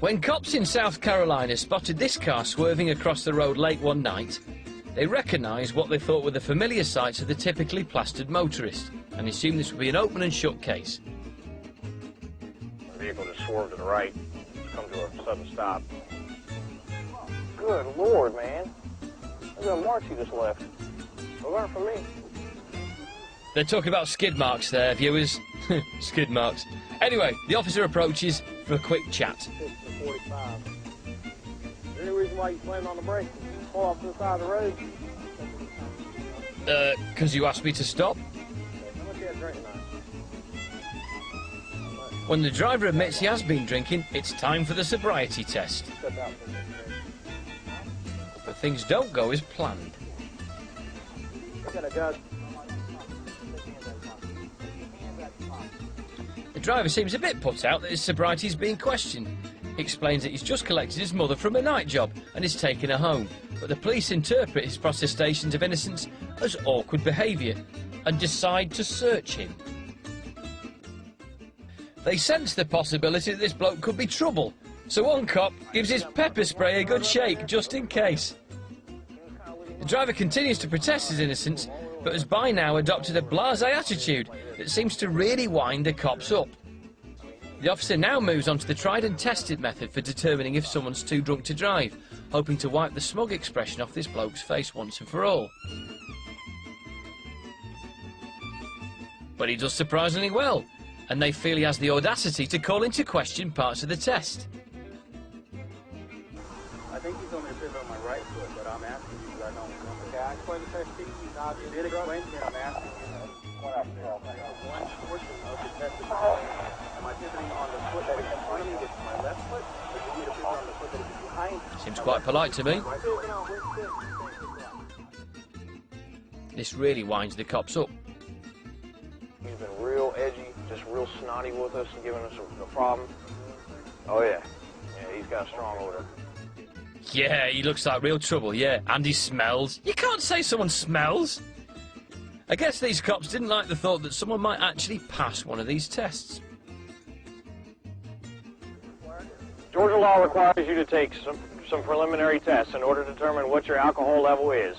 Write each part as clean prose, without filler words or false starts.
When cops in South Carolina spotted this car swerving across the road late one night, they recognised what they thought were the familiar sights of the typically plastered motorist and assumed this would be an open and shut case. The vehicle just swerved to the right, come to a sudden stop. Good Lord, man. Look at the marks you just left. Learn from me. They're talking about skid marks there, viewers. Skid marks. Anyway, the officer approaches for a quick chat. 45. Is there any reason why you slammed on the brake? Pull off to the side of the road? Because you asked me to stop. How much you had drinking on? When the driver admits he has been drinking, it's time for the sobriety test. But things don't go as planned. The driver seems a bit put out that his sobriety is being questioned. He explains that he's just collected his mother from a night job and is taking her home, but the police interpret his protestations of innocence as awkward behaviour and decide to search him. They sense the possibility that this bloke could be trouble, so one cop gives his pepper spray a good shake just in case. The driver continues to protest his innocence, but has by now adopted a blasé attitude that seems to really wind the cops up. The officer now moves on to the tried and tested method for determining if someone's too drunk to drive, hoping to wipe the smug expression off this bloke's face once and for all. But he does surprisingly well, and they feel he has the audacity to call into question parts of the test. I think you told me to pivot on my right foot, but I'm asking you because I don't remember. Okay, I explained the test to you. You did explain to me, I'm asking you. One portion of the test is am I pivoting on the foot that is in front of me, which is my left foot, or do you need to pivot on the foot that is behind me? Seems quite polite to me. This really winds the cops up. He's been real edgy, just real snotty with us and giving us a problem. Oh yeah. Yeah, he's got a strong odor. Yeah, he looks like real trouble, yeah. And he smells. You can't say someone smells. I guess these cops didn't like the thought that someone might actually pass one of these tests. Georgia law requires you to take some preliminary tests in order to determine what your alcohol level is.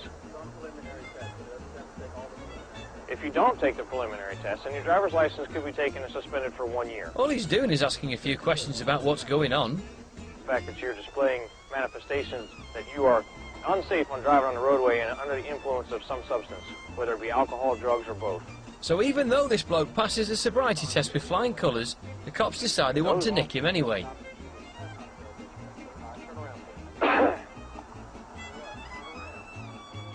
If you don't take the preliminary test, then your driver's license could be taken and suspended for 1 year. All he's doing is asking a few questions about what's going on. The fact that you're displaying manifestations that you are unsafe when driving on the roadway and under the influence of some substance, whether it be alcohol, drugs, or both. So even though this bloke passes the sobriety test with flying colours, the cops decide they want to nick him anyway.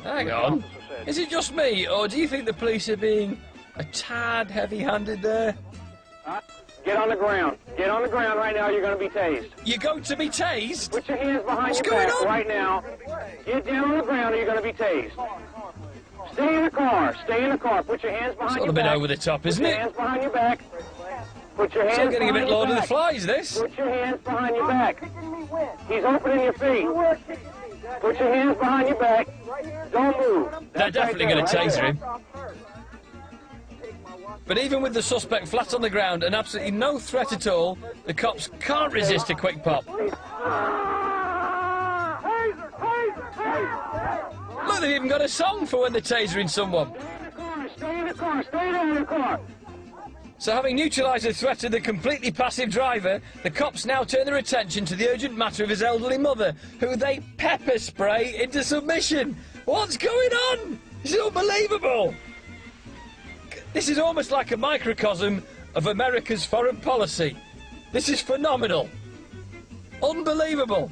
Hang on. Is it just me, or do you think the police are being a tad heavy-handed there? Get on the ground. Get on the ground right now, you're going to be tased. You're going to be tased? Put your hands behind What's your back going on? right now. Get down on the ground or you're going to be tased. Stay in the car. Stay in the car. Put your hands behind It's your a back. bit over the top, isn't Put your it? hands behind your back. Put your hands Still getting a behind bit your Lord of the back. Flies, this. Put your hands behind your back. He's opening your feet. Put your hands behind your back. Don't move. They're definitely going to taser him. him. But even with the suspect flat on the ground and absolutely no threat at all, the cops can't resist a quick pop. Look, they've even got a song for when they're tasering someone. Stay in the car. Stay in the car. So having neutralised the threat of the completely passive driver, the cops now turn their attention to the urgent matter of his elderly mother, who they pepper spray into submission. What's going on? This is unbelievable. This is almost like a microcosm of America's foreign policy. This is phenomenal. Unbelievable.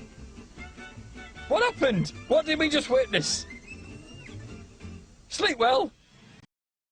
What happened? What did we just witness? Sleep well.